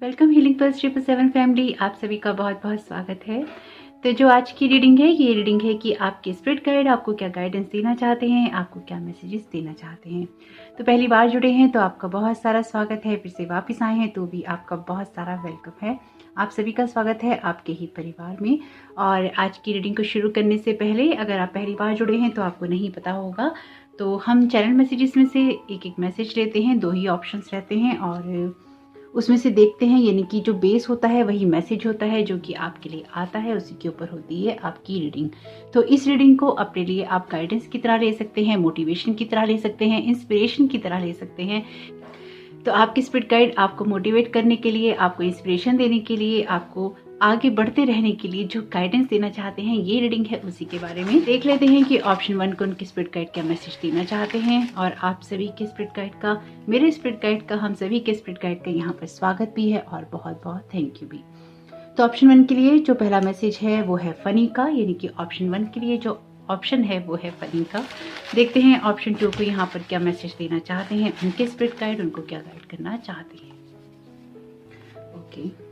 Welcome healing pulse 777 family. आप सभी का बहुत बहुत स्वागत है। तो जो आज की रीडिंग है, ये रीडिंग है कि आपके स्पिरिट गाइड आपको क्या गाइडेंस देना चाहते हैं, आपको क्या मैसेजेस देना चाहते हैं। तो पहली बार जुड़े हैं तो आपका बहुत सारा स्वागत है, फिर से वापस आए हैं तो भी आपका बहुत सारा वेलकम है। आप सभी का स्वागत है आपके ही परिवार में। और आज की रीडिंग को शुरू करने से पहले, अगर आप पहली बार जुड़े हैं तो आपको नहीं पता होगा, तो हम चैनल मैसेजेस में से एक एक मैसेज लेते हैं। 2 ही ऑप्शंस रहते हैं और उसमें से देखते हैं, यानी कि जो बेस होता है वही मैसेज होता है जो कि आपके लिए आता है, उसी के ऊपर होती है आपकी रीडिंग। तो इस रीडिंग को अपने लिए आप गाइडेंस की तरह ले सकते हैं, मोटिवेशन की तरह ले सकते हैं, इंस्पिरेशन की तरह ले सकते हैं। तो आपकी स्पिरिट गाइड आपको मोटिवेट करने के लिए, आपको इंस्पिरेशन देने के लिए, आपको आगे बढ़ते रहने के लिए जो गाइडेंस देना चाहते हैं, ये रीडिंग है, उसी के बारे में देख लेते हैं कि ऑप्शन 1 को उनके स्पिरिट गाइड क्या मैसेज देना चाहते हैं। और आप सभी के स्पिरिट गाइड का, मेरे स्पिरिट गाइड का, हम सभी के स्पिरिट गाइड का यहाँ पर स्वागत भी है और बहुत बहुत थैंक यू भी। तो ऑप्शन 1 के लिए जो पहला मैसेज है वो है फनी का, यानी कि ऑप्शन 1 के लिए जो ऑप्शन है वो है फनी का। देखते हैं ऑप्शन 2 को यहाँ पर क्या मैसेज देना चाहते हैं, उनके स्पिरिट गाइड उनको क्या गाइड करना चाहते हैं। ओके,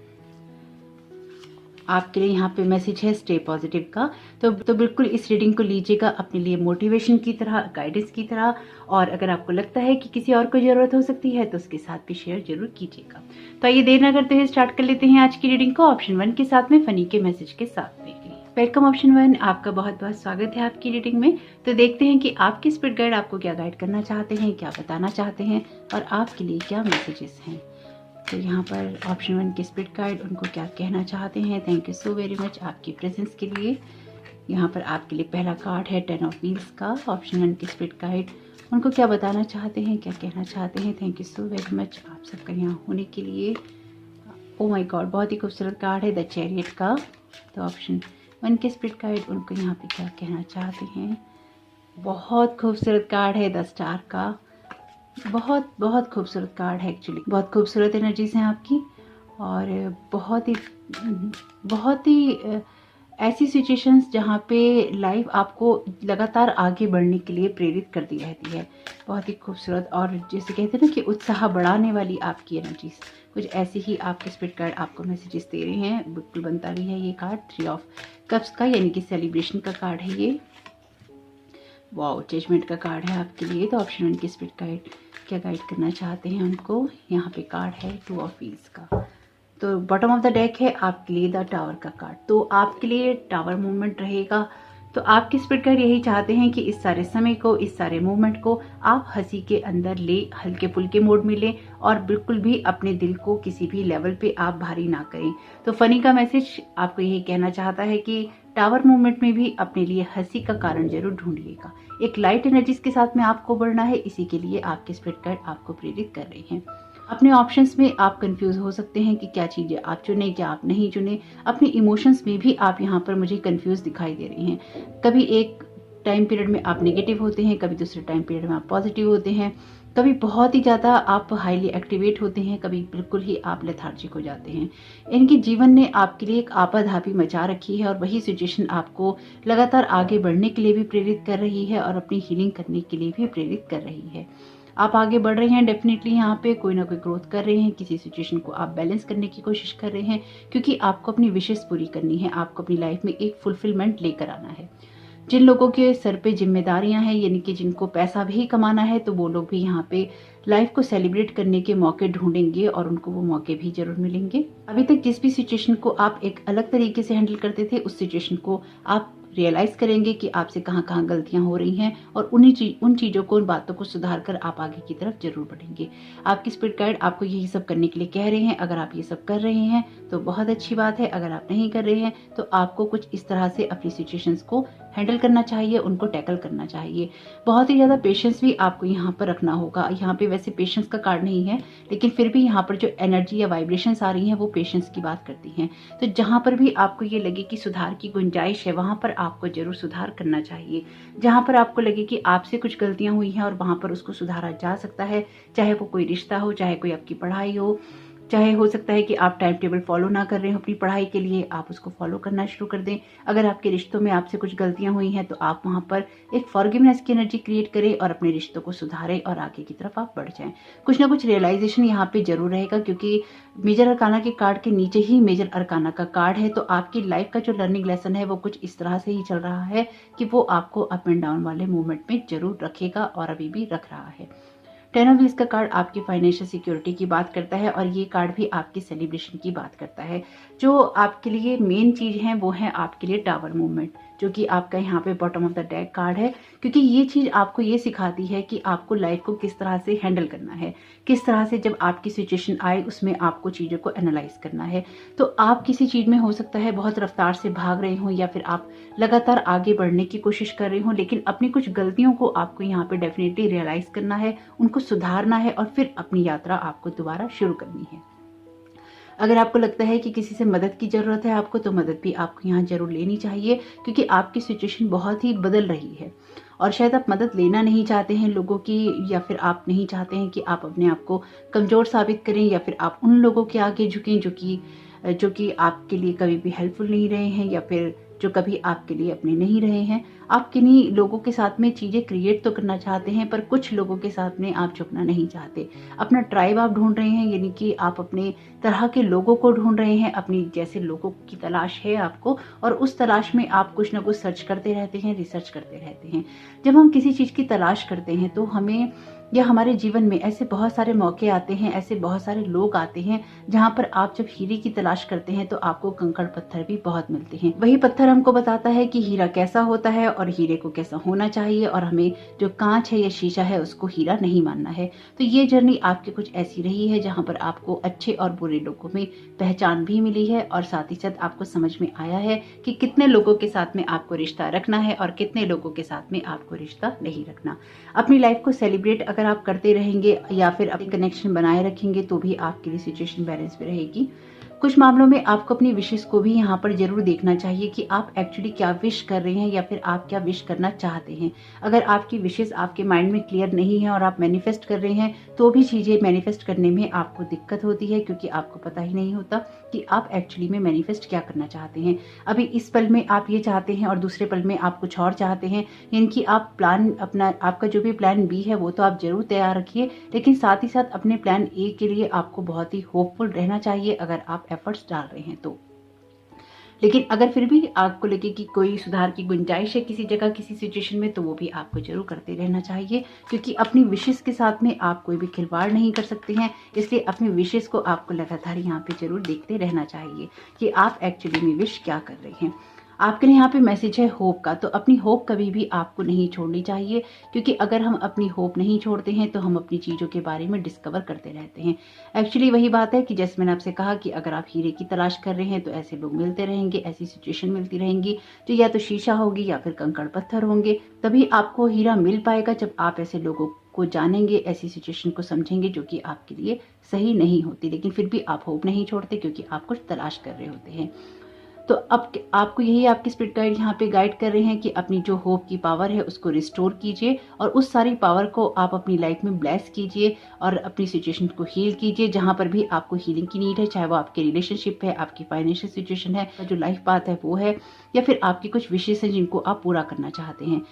आपके लिए यहाँ पे मैसेज है स्टे पॉजिटिव का। तो बिल्कुल इस रीडिंग को लीजिएगा अपने लिए मोटिवेशन की तरह, गाइडेंस की तरह। और अगर आपको लगता है कि किसी और को जरूरत हो सकती है तो उसके साथ भी शेयर जरूर कीजिएगा। तो आइए देर न करते हुए स्टार्ट कर लेते हैं आज की रीडिंग को ऑप्शन 1 के साथ में, फनी के मैसेज के साथ में। वेलकम ऑप्शन 1, आपका बहुत बहुत स्वागत है आपकी रीडिंग में। तो देखते हैं कि आपके स्पिरिट गाइड आपको क्या गाइड करना चाहते हैं, क्या बताना चाहते हैं और आपके लिए क्या मैसेजेस हैं। तो यहाँ पर ऑप्शन 1 के स्पिरिट गाइड उनको क्या कहना चाहते हैं। Thank you so very much आपकी प्रेजेंस के लिए। यहाँ पर आपके लिए पहला कार्ड है 10 ऑफ व्हील्स का। ऑप्शन 1 के स्पिरिट गाइड उनको क्या बताना चाहते हैं, क्या कहना चाहते हैं। Thank you so very much आप सबका यहाँ होने के लिए। ओ माय गॉड, बहुत ही खूबसूरत कार्ड है द चैरियट का। तो ऑप्शन 1 के स्पिरिट गाइड उनको यहाँ पे क्या कहना चाहते हैं। बहुत खूबसूरत कार्ड है द स्टार का। बहुत बहुत खूबसूरत कार्ड है एक्चुअली, बहुत खूबसूरत एनर्जीज हैं आपकी। और बहुत ही ऐसी सिचुएशंस जहाँ पे लाइफ आपको लगातार आगे बढ़ने के लिए प्रेरित करती रहती है। बहुत ही खूबसूरत, और जैसे कहते हैं ना कि उत्साह बढ़ाने वाली आपकी एनर्जीज, कुछ ऐसी ही आपके स्पिरिट गाइड आपको मैसेजेस दे रहे हैं। बिल्कुल बनता भी है ये कार्ड 3 ऑफ कप्स का, यानी कि सेलिब्रेशन का कार्ड है ये। वाओ, जजमेंट का कार्ड है आपके लिए। तो ऑप्शन 1 के स्पिरिट गाइड क्या गाइड करना चाहते हैं उनको। यहाँ पे कार्ड है 2 ऑफ व्हील्स का। तो बॉटम ऑफ द डेक है आपके लिए द टावर का कार्ड। तो आपके लिए टावर मूवमेंट रहेगा। तो आपके स्पिरिट गाइड यही चाहते हैं कि इस सारे समय को, इस सारे मूवमेंट को आप हंसी के अंदर ले, हल्के फुल्के मोड में ले, और बिल्कुल भी अपने दिल को किसी भी लेवल पे आप भारी ना करें। तो फनी का मैसेज आपको यही कहना चाहता है कि टावर मूवमेंट में भी अपने लिए हंसी का कारण जरूर ढूंढिएगा। एक लाइट एनर्जीज के साथ में आपको बढ़ना है, इसी के लिए आपके स्पिरिट गाइड आपको प्रेरित कर रहे हैं। अपने ऑप्शंस में आप कंफ्यूज हो सकते हैं कि क्या चीजें आप चुने, क्या आप नहीं चुने। अपने इमोशंस में भी आप यहाँ पर मुझे कंफ्यूज दिखाई दे रही हैं। कभी एक टाइम पीरियड में आप नेगेटिव होते हैं, कभी दूसरे टाइम पीरियड में आप पॉजिटिव होते हैं, कभी बहुत ही ज़्यादा आप हाईली एक्टिवेट होते हैं, कभी बिल्कुल ही आप लेथार्जिक हो जाते हैं। इनके जीवन ने आपके लिए एक आपाधापी मचा रखी है, और वही सिचुएशन आपको लगातार आगे बढ़ने के लिए भी प्रेरित कर रही है और अपनी हीलिंग करने के लिए भी प्रेरित कर रही है। आप आगे बढ़ रहे हैं, डेफिनेटली यहाँ पे कोई ना कोई ग्रोथ कर रहे हैं, किसी सिचुएशन को आप बैलेंस करने की कोशिश कर रहे हैं, क्योंकि आपको अपनी विशेष पूरी करनी है, आपको अपनी लाइफ में एक फुलफिलमेंट लेकर आना है। जिन लोगों के सर पे जिम्मेदारियां हैं, यानी कि जिनको पैसा भी कमाना है, तो वो लोग भी यहाँ पे लाइफ को सेलिब्रेट करने के मौके ढूंढेंगे और उनको वो मौके भी जरूर मिलेंगे। अभी तक जिस भी सिचुएशन को आप एक अलग तरीके से हैंडल करते थे, उस सिचुएशन को आप रियलाइज करेंगे कि आपसे कहाँ कहाँ गलतियां हो रही हैं, और उन चीजों को, उन बातों को सुधार कर आप आगे की तरफ जरूर बढ़ेंगे। आपकी स्पिरिट गाइड आपको यही सब करने के लिए कह रहे हैं। अगर आप ये सब कर रहे हैं तो बहुत अच्छी बात है, अगर आप नहीं कर रहे हैं तो आपको कुछ इस तरह से अपनी सिचुएशंस को हैंडल करना चाहिए, उनको टैकल करना चाहिए। बहुत ही ज़्यादा पेशेंस भी आपको यहाँ पर रखना होगा। यहाँ पे वैसे पेशेंस का कार्ड नहीं है, लेकिन फिर भी यहाँ पर जो एनर्जी या वाइब्रेशंस आ रही हैं वो पेशेंस की बात करती हैं। तो जहाँ पर भी आपको ये लगे कि सुधार की गुंजाइश है, वहाँ पर आपको जरूर सुधार करना चाहिए। जहाँ पर आपको लगे कि आपसे कुछ गलतियाँ हुई हैं और वहाँ पर उसको सुधारा जा सकता है, चाहे वो कोई रिश्ता हो, चाहे कोई आपकी पढ़ाई हो, चाहे हो सकता है कि आप टाइम टेबल फॉलो ना कर रहे हो अपनी पढ़ाई के लिए, आप उसको फॉलो करना शुरू कर दें। अगर आपके रिश्तों में आपसे कुछ गलतियां हुई हैं तो आप वहां पर एक फॉरगिवनेस की एनर्जी क्रिएट करें और अपने रिश्तों को सुधारें और आगे की तरफ आप बढ़ जाएं। कुछ ना कुछ रियलाइजेशन यहाँ पे जरूर रहेगा, क्योंकि मेजर अरकाना के कार्ड के नीचे ही मेजर अरकाना का कार्ड है। तो आपकी लाइफ का जो लर्निंग लेसन है वो कुछ इस तरह से ही चल रहा है कि वो आपको अप एंड डाउन वाले मूवमेंट में जरूर रखेगा और अभी भी रख रहा है। 10 ऑफ व्हील्स का कार्ड आपकी फाइनेंशियल सिक्योरिटी की बात करता है और ये कार्ड भी आपकी सेलिब्रेशन की बात करता है। जो आपके लिए मेन चीज है वो है आपके लिए टावर मूवमेंट, जो कि आपका यहाँ पे bottom of the deck card है, क्योंकि ये चीज आपको ये सिखाती है कि आपको लाइफ को किस तरह से हैंडल करना है, किस तरह से जब आपकी सिचुएशन आए उसमें आपको चीजों को एनालाइज करना है। तो आप किसी चीज में हो सकता है बहुत रफ्तार से भाग रहे हो या फिर आप लगातार आगे बढ़ने की कोशिश कर रहे हो, लेकिन अपनी कुछ गलतियों को आपको यहाँ पे डेफिनेटली रियलाइज करना है, उनको सुधारना है और फिर अपनी यात्रा आपको दोबारा शुरू करनी है। अगर आपको लगता है कि किसी से मदद की जरूरत है आपको, तो मदद भी आपको यहाँ जरूर लेनी चाहिए, क्योंकि आपकी सिचुएशन बहुत ही बदल रही है और शायद आप मदद लेना नहीं चाहते हैं लोगों की, या फिर आप नहीं चाहते हैं कि आप अपने आप को कमजोर साबित करें, या फिर आप उन लोगों के आगे झुकें जो कि आपके लिए कभी भी हेल्पफुल नहीं रहे हैं, या फिर जो कभी आपके लिए अपने नहीं रहे हैं। आप किन्हीं लोगों के साथ में चीजें क्रिएट तो करना चाहते हैं, पर कुछ लोगों के साथ में आप झुकना नहीं चाहते। अपना ट्राइब आप ढूंढ रहे हैं, यानी कि आप अपने तरह के लोगों को ढूंढ रहे हैं, अपनी जैसे लोगों की तलाश है आपको, और उस तलाश में आप कुछ ना कुछ सर्च करते रहते हैं, रिसर्च करते रहते हैं। जब हम किसी चीज की तलाश करते हैं तो हमें या हमारे जीवन में ऐसे बहुत सारे मौके आते हैं, ऐसे बहुत सारे लोग आते हैं जहां पर आप जब हीरे की तलाश करते हैं तो आपको कंकड़ पत्थर भी बहुत मिलते हैं। वही पत्थर हमको बताता है कि हीरा कैसा होता है और हीरे को कैसा होना चाहिए, और हमें जो कांच है या शीशा है उसको हीरा नहीं मानना है। तो ये जर्नी आपकी कुछ ऐसी रही है जहां पर आपको अच्छे और बुरे लोगों में पहचान भी मिली है, और साथ ही साथ आपको समझ में आया है कि कितने लोगों के साथ में आपको रिश्ता रखना है और कितने लोगों के साथ में आपको रिश्ता नहीं रखना। अपनी लाइफ को सेलिब्रेट अगर आप करते रहेंगे या फिर अपने कनेक्शन बनाए रखेंगे तो भी आपके लिए सिचुएशन बैलेंस में रहेगी। कुछ मामलों में आपको अपनी विशेष को भी यहाँ पर जरूर देखना चाहिए कि आप एक्चुअली क्या विश कर रहे हैं या फिर आप क्या विश करना चाहते हैं। अगर आपकी विशेष आपके माइंड में क्लियर नहीं है और आप मैनिफेस्ट कर रहे हैं तो भी चीजें मैनिफेस्ट करने में आपको दिक्कत होती है, क्योंकि आपको पता ही नहीं होता कि आप एक्चुअली में मैनिफेस्ट क्या करना चाहते हैं। अभी इस पल में आप ये चाहते हैं और दूसरे पल में आप कुछ और चाहते हैं, यानी कि आप प्लान अपना आपका जो भी प्लान बी है वो तो आप जरूर तैयार रखिए, लेकिन साथ ही साथ अपने प्लान ए के लिए आपको बहुत ही होपफुल रहना चाहिए अगर आप एफर्ट्स डाल रहे हैं तो। लेकिन अगर फिर भी आपको लगे कि कोई सुधार की गुंजाइश है किसी जगह किसी सिचुएशन में, तो वो भी आपको जरूर करते रहना चाहिए, क्योंकि अपनी विशेष के साथ में आप कोई भी खिलवाड़ नहीं कर सकते हैं। इसलिए अपनी विशेष को आपको लगातार यहाँ पे जरूर देखते रहना चाहिए कि आप एक्चुअली में विश क्या कर रहे हैं। आपके लिए यहाँ पे मैसेज है होप का, तो अपनी होप कभी भी आपको नहीं छोड़नी चाहिए, क्योंकि अगर हम अपनी होप नहीं छोड़ते हैं तो हम अपनी चीज़ों के बारे में डिस्कवर करते रहते हैं। एक्चुअली वही बात है कि जैसे मैंने आपसे कहा कि अगर आप हीरे की तलाश कर रहे हैं तो ऐसे लोग मिलते रहेंगे, ऐसी सिचुएशन मिलती रहेंगी जो या तो शीशा होगी या फिर कंकड़ पत्थर होंगे। तभी आपको हीरा मिल पाएगा जब आप ऐसे लोगों को जानेंगे, ऐसी सिचुएशन को समझेंगे जो कि आपके लिए सही नहीं होती, लेकिन फिर भी आप होप नहीं छोड़ते क्योंकि आप कुछ तलाश कर रहे होते हैं। तो अब आपको यही आपके स्पिरिट गाइड यहाँ पे गाइड कर रहे हैं कि अपनी जो होप की पावर है उसको रिस्टोर कीजिए और उस सारी पावर को आप अपनी लाइफ में ब्लेस कीजिए और अपनी सिचुएशन को हील कीजिए। जहाँ पर भी आपको हीलिंग की नीड है, चाहे वो आपके रिलेशनशिप है, आपकी फाइनेंशियल सिचुएशन है, जो लाइफ पाथ है वो है, या फिर आपकी कुछ विशेष है जिनको आप पूरा करना चाहते हैं,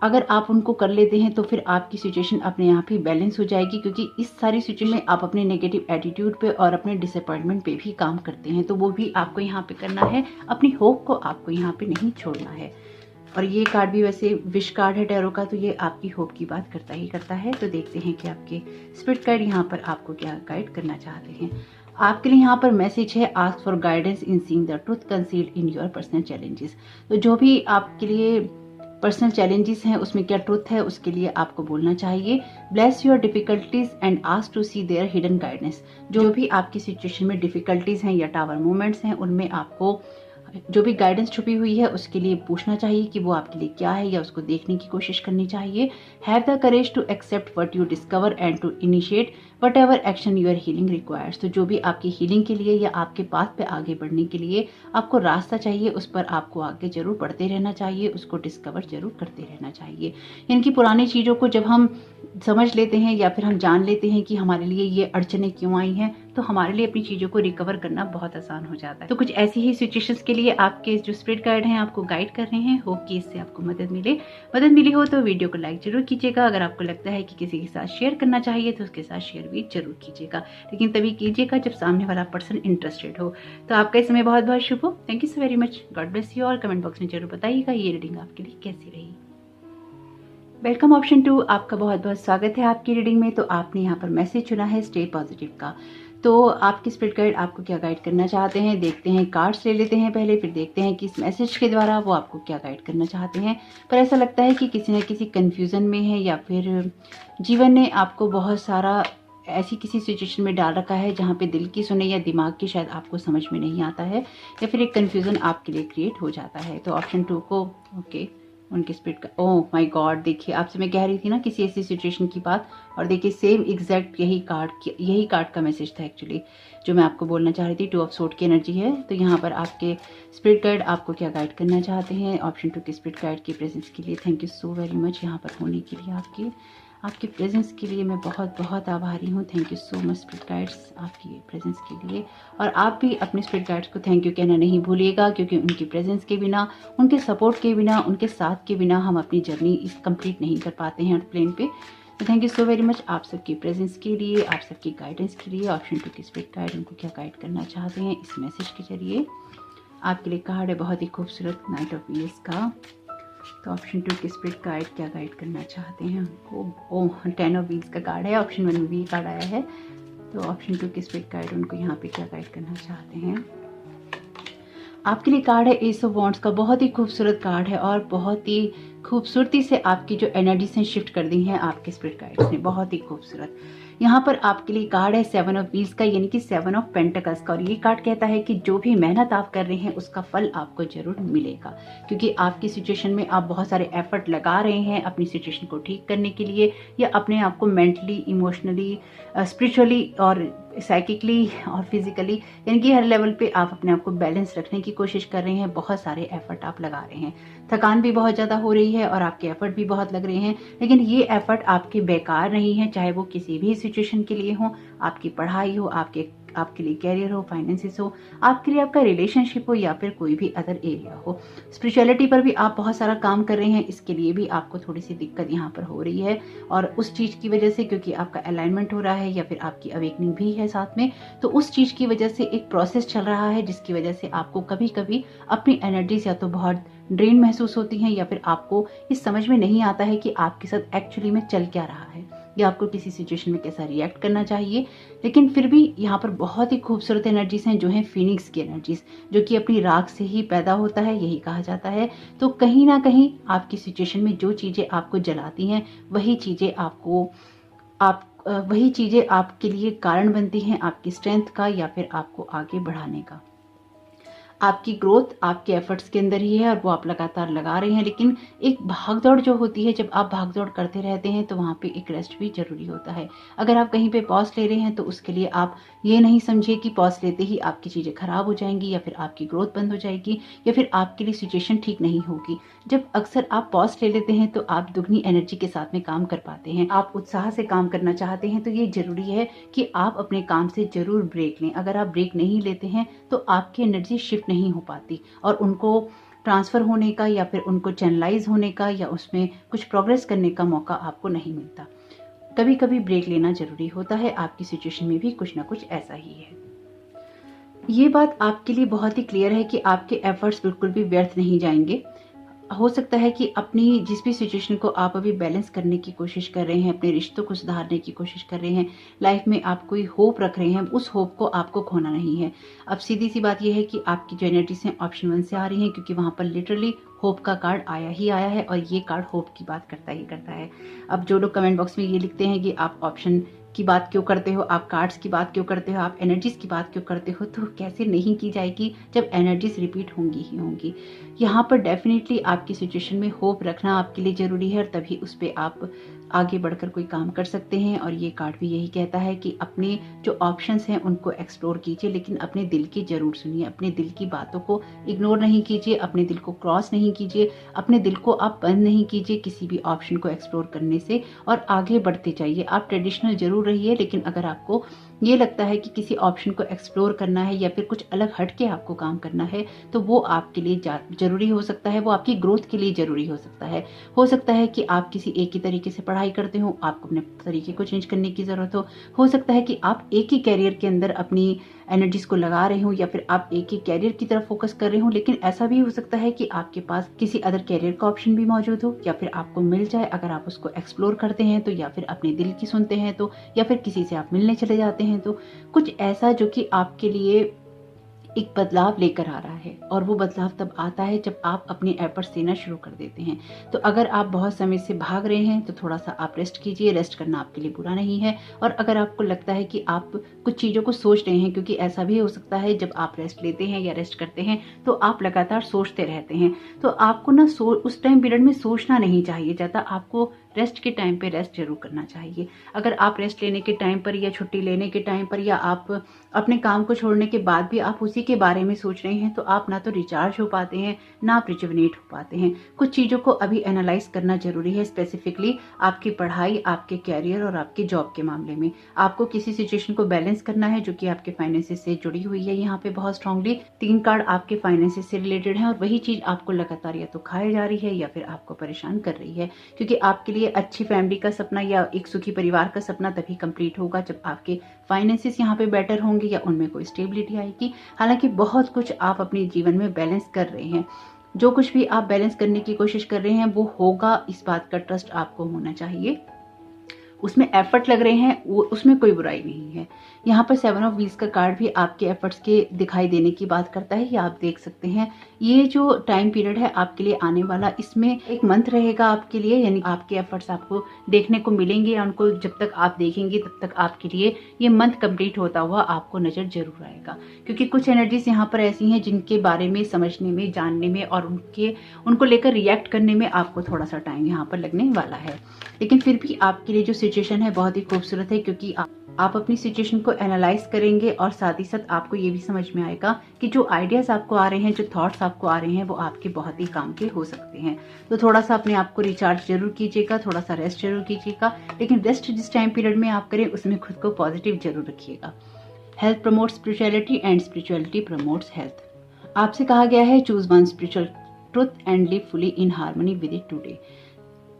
अगर आप उनको कर लेते हैं तो फिर आपकी सिचुएशन अपने आप ही बैलेंस हो जाएगी। क्योंकि इस सारी सिचुएशन में आप अपने नेगेटिव एटीट्यूड पे और अपने डिसअपॉइंटमेंट पे भी काम करते हैं, तो वो भी आपको यहाँ पे करना है। अपनी होप को आपको यहाँ पे नहीं छोड़ना है। और ये कार्ड भी वैसे विश कार्ड है टैरो का, तो ये आपकी होप की बात करता ही करता है। तो देखते हैं कि आपके स्पिरिट गाइड यहाँ पर आपको क्या गाइड करना चाहते हैं। आपके लिए यहाँ पर मैसेज है ask for guidance in seeing the truth concealed in your personal challenges. तो जो भी आपके लिए पर्सनल चैलेंजेस हैं उसमें क्या ट्रुथ है उसके लिए आपको बोलना चाहिए। Bless your difficulties and ask to see their hidden guidance. जो भी आपकी सिचुएशन में डिफिकल्टीज हैं या टावर मोमेंट्स हैं उनमें आपको जो भी गाइडेंस छुपी हुई है उसके लिए पूछना चाहिए कि वो आपके लिए क्या है, या उसको देखने की कोशिश करनी चाहिए। Have the courage to accept what you discover and to initiate whatever action your healing requires. तो जो भी आपकी हीलिंग के लिए या आपके पाथ पे आगे बढ़ने के लिए आपको रास्ता चाहिए, उस पर आपको आगे जरूर बढ़ते रहना चाहिए, उसको डिस्कवर जरूर करते रहना चाहिए। इनकी पुरानी चीज़ों को जब हम समझ लेते हैं या फिर हम जान लेते हैं कि हमारे लिए ये अड़चने क्यों आई हैं, तो हमारे लिए अपनी चीज़ों को रिकवर करना बहुत आसान हो जाता है। तो कुछ ऐसी ही सिचुएशंस के लिए आपके जो स्पिरिट गाइड हैं आपको गाइड कर रहे हैं। होप कि इससे आपको मदद मिली हो तो वीडियो को लाइक जरूर कीजिएगा। अगर आपको लगता है कि किसी के साथ शेयर करना चाहिए तो उसके साथ शेयर भी जरूर कीजिएगा, लेकिन तभी कीजिएगा जब सामने वाला पर्सन इंटरेस्टेड हो। तो आपका इस समय बहुत बहुत शुभ हो। Thank you so very much. God bless you. और कमेंट बॉक्स में जरूर बताइएगा ये रीडिंग आपके लिए कैसी रही। वेलकम ऑप्शन 2, आपका बहुत बहुत स्वागत है आपकी रीडिंग में। तो आपने यहाँ पर मैसेज चुना है स्टे पॉजिटिव का। तो आपके स्पिरिट गाइड आपको क्या गाइड करना चाहते हैं, देखते हैं। कार्ड्स ले लेते हैं पहले, फिर देखते हैं कि इस मैसेज के द्वारा वो आपको क्या गाइड करना चाहते हैं। पर ऐसा लगता है कि किसी न किसी कंफ्यूजन में है, या फिर जीवन ने आपको बहुत सारा ऐसी किसी सिचुएशन में डाल रखा है जहाँ पे दिल की सुने या दिमाग की शायद आपको समझ में नहीं आता है, या फिर एक कंफ्यूजन आपके लिए क्रिएट हो जाता है। तो ऑप्शन 2 को ओके उनके स्पिरिट का, ओह माय गॉड, देखिए आपसे मैं कह रही थी ना किसी ऐसी सिचुएशन की बात, और देखिए सेम एग्जैक्ट यही कार्ड का मैसेज था एक्चुअली जो मैं आपको बोलना चाह रही थी। 2 ऑफ सोर्ड की एनर्जी है। तो यहाँ पर आपके स्पिरिट गाइड आपको क्या गाइड करना चाहते हैं ऑप्शन 2 के स्पिरिट गाइड की प्रेजेंस के लिए। Thank you so very much यहाँ पर होने के लिए, आपकी प्रेजेंस के लिए मैं बहुत बहुत आभारी हूँ। Thank you so much spirit guides आपकी प्रेजेंस के लिए। और आप भी अपने स्पिरिट गाइड्स को थैंक यू कहना नहीं भूलिएगा, क्योंकि उनकी प्रेजेंस के बिना, उनके सपोर्ट के बिना, उनके साथ के बिना हम अपनी जर्नी इस कंप्लीट नहीं कर पाते हैं अर्थ प्लेन पे। तो thank you so very much आप सबकी प्रेजेंस के लिए, आप सबकी गाइडेंस के लिए। ऑप्शन 2 की स्पिरिट गाइड उनको क्या गाइड करना चाहते हैं इस मैसेज के जरिए। आपके लिए कार्ड है बहुत ही खूबसूरत नाइट ऑफ व्हील्स का। तो ऑप्शन 2 के स्पिरिट गाइड क्या गाइड करना चाहते हैं उनको। ओह 10 ऑफ व्हील्स का कार्ड है, ऑप्शन 1 में भी कार्ड आया है। तो ऑप्शन 2 के स्पिरिट गाइड उनको यहाँ पे क्या गाइड करना चाहते हैं। आपके लिए कार्ड है एस ऑफ वॉन्ड्स का, बहुत ही खूबसूरत कार्ड है और बहुत ही खूबसूरती से आपकी जो एनर्जी से शिफ्ट कर दी है आपके स्पिरिट गाइड्स ने, बहुत ही खूबसूरत। यहाँ पर आपके लिए कार्ड है 7 ऑफ व्हील्स का, यानी कि 7 ऑफ पेंटिकल्स का। और ये कार्ड कहता है कि जो भी मेहनत आप कर रहे हैं उसका फल आपको जरूर मिलेगा, क्योंकि आपकी सिचुएशन में आप बहुत सारे एफर्ट लगा रहे हैं अपनी सिचुएशन को ठीक करने के लिए, या अपने आप को मेंटली, इमोशनली, स्पिरिचुअली और साइकिकली और फिजिकली, यानी कि हर लेवल पे आप अपने आप को बैलेंस रखने की कोशिश कर रहे हैं। बहुत सारे एफर्ट आप लगा रहे हैं, थकान भी बहुत ज़्यादा हो रही है और आपके एफर्ट भी बहुत लग रहे हैं, लेकिन ये एफर्ट आपके बेकार नहीं है, चाहे वो किसी भी सिचुएशन के लिए हो, आपकी पढ़ाई हो, आपके लिए कैरियर हो, फाइनेंसिस हो, आपके लिए आपका रिलेशनशिप हो, या फिर कोई भी अदर एरिया हो। स्पिरिचुअलिटी पर भी आप बहुत सारा काम कर रहे हैं, इसके लिए भी आपको थोड़ी सी दिक्कत यहाँ पर हो रही है, और उस चीज़ की वजह से, क्योंकि आपका अलाइनमेंट हो रहा है या फिर आपकी अवेकनिंग भी है साथ में, तो उस चीज़ की वजह से एक प्रोसेस चल रहा है जिसकी वजह से आपको कभी कभी अपनी एनर्जीज या तो बहुत ड्रेन महसूस होती हैं, या फिर आपको इस समझ में नहीं आता है कि आपके साथ एक्चुअली में चल क्या रहा है, या आपको किसी सिचुएशन में कैसा रिएक्ट करना चाहिए। लेकिन फिर भी यहाँ पर बहुत ही खूबसूरत एनर्जीज हैं जो हैं फीनिक्स की एनर्जीज, जो कि अपनी राख से ही पैदा होता है, यही कहा जाता है। तो कहीं ना कहीं आपकी सिचुएशन में जो चीज़ें आपको जलाती हैं वही चीज़ें आपके लिए कारण बनती हैं आपकी स्ट्रेंथ का, या फिर आपको आगे बढ़ाने का। आपकी ग्रोथ आपके एफर्ट्स के अंदर ही है और वो आप लगातार लगा रहे हैं, लेकिन एक भागदौड़ जो होती है, जब आप भागदौड़ करते रहते हैं तो वहाँ पे एक रेस्ट भी जरूरी होता है। अगर आप कहीं पे पॉज ले रहे हैं तो उसके लिए आप ये नहीं समझिए कि पॉज लेते ही आपकी चीज़ें खराब हो जाएंगी, या फिर आपकी ग्रोथ बंद हो जाएगी, या फिर आपके लिए सिचुएशन ठीक नहीं होगी। जब अक्सर आप पॉज ले लेते हैं तो आप दुगनी एनर्जी के साथ में काम कर पाते हैं, आप उत्साह से काम करना चाहते हैं। तो ये जरूरी है कि आप अपने काम से जरूर ब्रेक लें। अगर आप ब्रेक नहीं लेते हैं तो आपकी एनर्जी शिफ्ट नहीं हो पाती, और उनको ट्रांसफ़र होने का, या फिर उनको चैनलाइज होने का, या उसमें कुछ प्रोग्रेस करने का मौका आपको नहीं मिलता। कभी कभी ब्रेक लेना जरूरी होता है। आपकी सिचुएशन में भी कुछ ना कुछ ऐसा ही है। ये बात आपके लिए बहुत ही क्लियर है कि आपके एफर्ट्स बिल्कुल भी व्यर्थ नहीं जाएंगे। हो सकता है कि अपनी जिस भी सिचुएशन को आप अभी बैलेंस करने की कोशिश कर रहे हैं, अपने रिश्तों को सुधारने की कोशिश कर रहे हैं, लाइफ में आप कोई होप रख रहे हैं, उस होप को आपको खोना नहीं है। अब सीधी सी बात यह है कि आपकी जो एनर्जीज हैं ऑप्शन 1 से आ रही हैं, क्योंकि वहाँ पर लिटरली होप का कार्ड आया ही आया है, और ये कार्ड होप की बात करता ही करता है। अब जो लोग कमेंट बॉक्स में ये लिखते हैं कि आप ऑप्शन की बात क्यों करते हो, आप कार्ड्स की बात क्यों करते हो, आप एनर्जीज की बात क्यों करते हो, तो कैसे नहीं की जाएगी जब एनर्जीज रिपीट होंगी ही होंगी। यहाँ पर डेफिनेटली आपकी सिचुएशन में होप रखना आपके लिए ज़रूरी है, और तभी उस पर आप आगे बढ़कर कोई काम कर सकते हैं। और ये कार्ड भी यही कहता है कि अपने जो ऑप्शंस हैं उनको एक्सप्लोर कीजिए, लेकिन अपने दिल की जरूर सुनिए, अपने दिल की बातों को इग्नोर नहीं कीजिए, अपने दिल को क्रॉस नहीं कीजिए, अपने दिल को आप बंद नहीं कीजिए किसी भी ऑप्शन को एक्सप्लोर करने से, और आगे बढ़ते जाइए। आप ट्रेडिशनल जरूर रहिए, लेकिन अगर आपको ये लगता है कि किसी ऑप्शन को एक्सप्लोर करना है या फिर कुछ अलग हट के आपको काम करना है, तो वो आपके लिए ज़रूरी हो सकता है, वो आपकी ग्रोथ के लिए ज़रूरी हो सकता है। हो सकता है कि आप किसी एक ही तरीके से पढ़ाई करते हो, आपको अपने तरीके को चेंज करने की ज़रूरत हो सकता है कि आप एक ही कैरियर के अंदर अपनी एनर्जीज़ को लगा रहे हो या फिर आप एक ही कैरियर की तरफ फोकस कर रहे हो, लेकिन ऐसा भी हो सकता है कि आपके पास किसी अदर कैरियर का ऑप्शन भी मौजूद हो या फिर आपको मिल जाए अगर आप उसको एक्सप्लोर करते हैं तो, या फिर अपने दिल की सुनते हैं तो, या फिर किसी से आप मिलने चले जाते हैं तो, कुछ ऐसा जो कि आपके लिए एक बदलाव लेकर आ रहा है। और वो बदलाव तब आता है जब आप अपने एफर्ट्स देना शुरू कर देते हैं। तो अगर आप बहुत समय से भाग रहे हैं तो थोड़ा सा आप रेस्ट कीजिए, रेस्ट करना आपके लिए बुरा नहीं है। और अगर आपको लगता है कि आप कुछ चीज़ों को सोच रहे हैं, क्योंकि ऐसा भी हो सकता है जब आप रेस्ट लेते हैं या रेस्ट करते हैं तो आप लगातार सोचते रहते हैं, तो आपको ना उस टाइम पीरियड में सोचना नहीं चाहिए ज़्यादा, आपको रेस्ट के टाइम पे रेस्ट जरूर करना चाहिए। अगर आप रेस्ट लेने के टाइम पर या छुट्टी लेने के टाइम पर या आप अपने काम को छोड़ने के बाद भी आप उसी के बारे में सोच रहे हैं तो आप ना तो रिचार्ज हो पाते हैं ना आप रिजुविनेट हो पाते हैं। कुछ चीज़ों को अभी एनालाइज करना जरूरी है, स्पेसिफिकली आपकी पढ़ाई, आपके कैरियर और आपके जॉब के मामले में। आपको किसी सिचुएशन को बैलेंस करना है जो कि आपके फाइनेंसेस से जुड़ी हुई है। यहाँ पे बहुत स्ट्रांगली 3 कार्ड आपके फाइनेंसेस से रिलेटेड है और वही चीज़ आपको लगातार या तो खाए जा रही है या फिर आपको परेशान कर रही है, क्योंकि आपके लिए अच्छी फैमिली का सपना या एक सुखी परिवार का सपना तभी कंप्लीट होगा जब आपके फाइनेंसेस यहाँ पे बेटर होंगे या उनमें कोई स्टेबिलिटी आएगी। हालांकि बहुत कुछ आप अपने जीवन में बैलेंस कर रहे हैं, जो कुछ भी आप बैलेंस करने की कोशिश कर रहे हैं वो होगा, इस बात का ट्रस्ट आपको होना चाहिए। उसमें एफर्ट लग रहे हैं, वो उसमें कोई बुराई नहीं है। यहाँ पर 7 ऑफ व्हील्स का कार्ड भी आपके एफर्ट्स के दिखाई देने की बात करता है, ये आप देख सकते हैं। ये जो टाइम पीरियड है आपके लिए आने वाला, इसमें एक मंथ रहेगा आपके लिए, यानी आपके एफर्ट्स आपको देखने को मिलेंगे या उनको जब तक आप देखेंगे तब तक आपके लिए ये मंथ कंप्लीट होता हुआ आपको नजर जरूर आएगा। क्योंकि कुछ एनर्जीज यहाँ पर ऐसी हैं जिनके बारे में समझने में, जानने में और उनको लेकर रिएक्ट करने में आपको थोड़ा सा टाइम यहाँ पर लगने वाला है। लेकिन फिर भी आपके लिए जो सिचुएशन है बहुत ही खूबसूरत है, क्योंकि आप अपनी सिचुएशन को एनालाइज करेंगे और साथ ही साथ आपको ये भी समझ में आएगा कि जो आइडियाज आपको आ रहे हैं, जो थॉट्स आपको आ रहे हैं वो आपके बहुत ही काम के हो सकते हैं। तो थोड़ा सा अपने आप को रिचार्ज जरूर कीजिएगा, थोड़ा सा रेस्ट जरूर कीजिएगा, लेकिन रेस्ट जिस टाइम पीरियड में आप करें उसमें खुद को पॉजिटिव जरूर रखिएगा। Health promotes spirituality and spirituality promotes health. आपसे कहा गया है choose one spiritual truth and live fully in harmony with it today.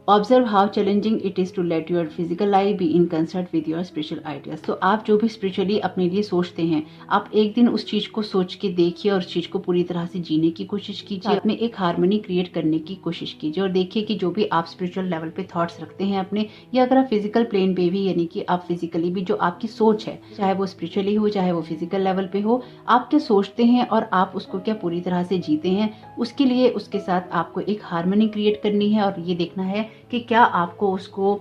Observe how challenging it is to let your physical life be in concert with your spiritual ideas। तो आप जो भी spiritually अपने लिए सोचते हैं, आप एक दिन उस चीज को सोच के देखिए और उस चीज को पूरी तरह से जीने की कोशिश कीजिए, अपने एक हार्मनी क्रिएट करने की कोशिश कीजिए और देखिए कि जो भी आप स्पिरिचुअल लेवल पे थॉट्स रखते हैं अपने, या अगर आप फिजिकल प्लेन पे भी, यानी कि आप फिजिकली भी जो आपकी सोच है, चाहे वो स्पिरिचुअली हो चाहे वो फिजिकल लेवल पे हो, आप क्या सोचते हैं और आप उसको क्या पूरी तरह से जीते हैं, उसके लिए उसके साथ आपको एक हार्मनी क्रिएट करनी है और ये देखना है कि क्या आपको उसको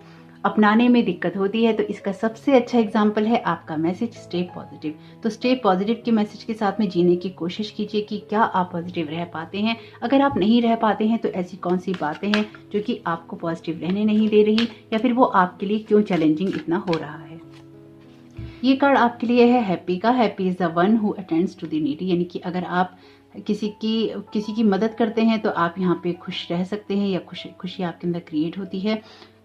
अपनाने में दिक्कत होती है। तो इसका सबसे अच्छा एग्जाम्पल है आपका मैसेज स्टे पॉजिटिव। तो स्टे पॉजिटिव के मैसेज के साथ में जीने की कोशिश कीजिए कि क्या आप पॉजिटिव रह पाते हैं। अगर आप नहीं रह पाते हैं तो ऐसी कौन सी बातें हैं जो कि आपको पॉजिटिव रहने नहीं दे रही, या फिर वो आपके लिए क्यों चैलेंजिंग इतना हो रहा है। ये कार्ड आपके लिए है हैप्पी का। Happy is the one who attends to the needy, यानी कि अगर आप किसी की मदद करते हैं तो आप यहाँ पे खुश रह सकते हैं या खुशी आपके अंदर क्रिएट होती है।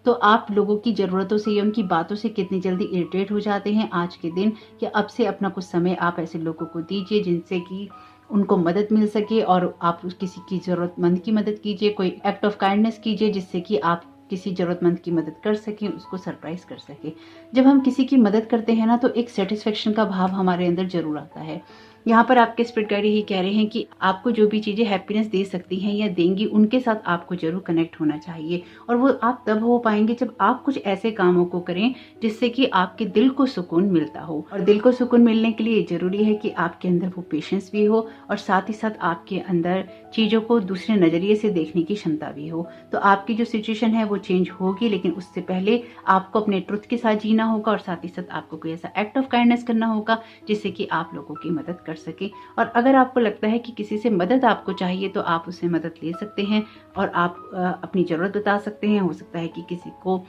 तो आप लोगों की ज़रूरतों से या उनकी बातों से कितनी जल्दी इरिटेट हो जाते हैं आज के दिन, या अब से अपना कुछ समय आप ऐसे लोगों को दीजिए जिनसे कि उनको मदद मिल सके, और आप किसी की ज़रूरतमंद की मदद कीजिए, कोई एक्ट ऑफ काइंडनेस कीजिए जिससे कि आप किसी ज़रूरतमंद की मदद कर सकें, उसको सरप्राइज कर सके। जब हम किसी की मदद करते हैं ना तो एक सेटिस्फेक्शन का भाव हमारे अंदर जरूर आता है। यहाँ पर आपके स्पिरिट गाइड यही कह रहे हैं कि आपको जो भी चीज़ें हैप्पीनेस दे सकती हैं या देंगी, उनके साथ आपको जरूर कनेक्ट होना चाहिए। और वो आप तब हो पाएंगे जब आप कुछ ऐसे कामों को करें जिससे कि आपके दिल को सुकून मिलता हो। और दिल को सुकून मिलने के लिए जरूरी है कि आपके अंदर वो पेशेंस भी हो और साथ ही साथ आपके अंदर चीज़ों को दूसरे नज़रिए से देखने की क्षमता भी हो। तो आपकी जो सिचुएशन है वो चेंज होगी, लेकिन उससे पहले आपको अपने ट्रुथ के साथ जीना होगा और साथ ही साथ आपको कोई ऐसा एक्ट ऑफ काइंडनेस करना होगा जिससे कि आप लोगों की मदद कर सके। और अगर आपको लगता है कि किसी से मदद आपको चाहिए तो आप उससे मदद ले सकते हैं और आप अपनी ज़रूरत बता सकते हैं। हो सकता है कि किसी को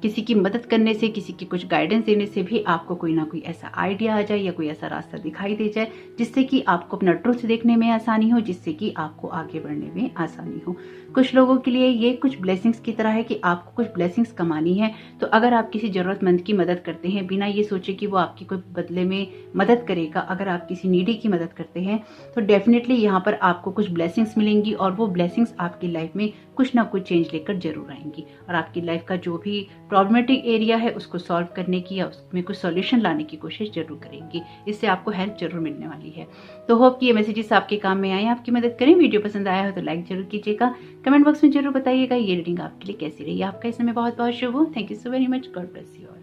किसी की मदद करने से, किसी की कुछ गाइडेंस देने से भी आपको कोई ना कोई ऐसा आइडिया आ जाए या कोई ऐसा रास्ता दिखाई दे जाए जिससे कि आपको अपना ट्रुथ देखने में आसानी हो, जिससे कि आपको आगे बढ़ने में आसानी हो। कुछ लोगों के लिए ये कुछ ब्लेसिंग्स की तरह है कि आपको कुछ ब्लेसिंग्स कमानी है। तो अगर आप किसी ज़रूरतमंद की मदद करते हैं बिना ये सोचे कि वो आपकी कोई बदले में मदद करेगा, अगर आप किसी नीडी की मदद करते हैं तो डेफिनेटली यहाँ पर आपको कुछ ब्लेसिंग्स मिलेंगी और वो ब्लेसिंग्स आपकी लाइफ में कुछ ना कुछ चेंज लेकर जरूर आएंगी और आपकी लाइफ का जो भी प्रॉब्लमेटिक एरिया है उसको सॉल्व करने की या उसमें कुछ सॉल्यूशन लाने की कोशिश जरूर करेंगी। इससे आपको हेल्प जरूर मिलने वाली है। तो होप कि ये मैसेजेस आपके काम में आए, आपकी मदद करें। वीडियो पसंद आया हो तो लाइक जरूर कीजिएगा। कमेंट बॉक्स में जरूर बताइएगा ये रीडिंग आपके लिए कैसी रही। आपका इस समय बहुत बहुत शुभ हो। Thank you so very much. God bless you all.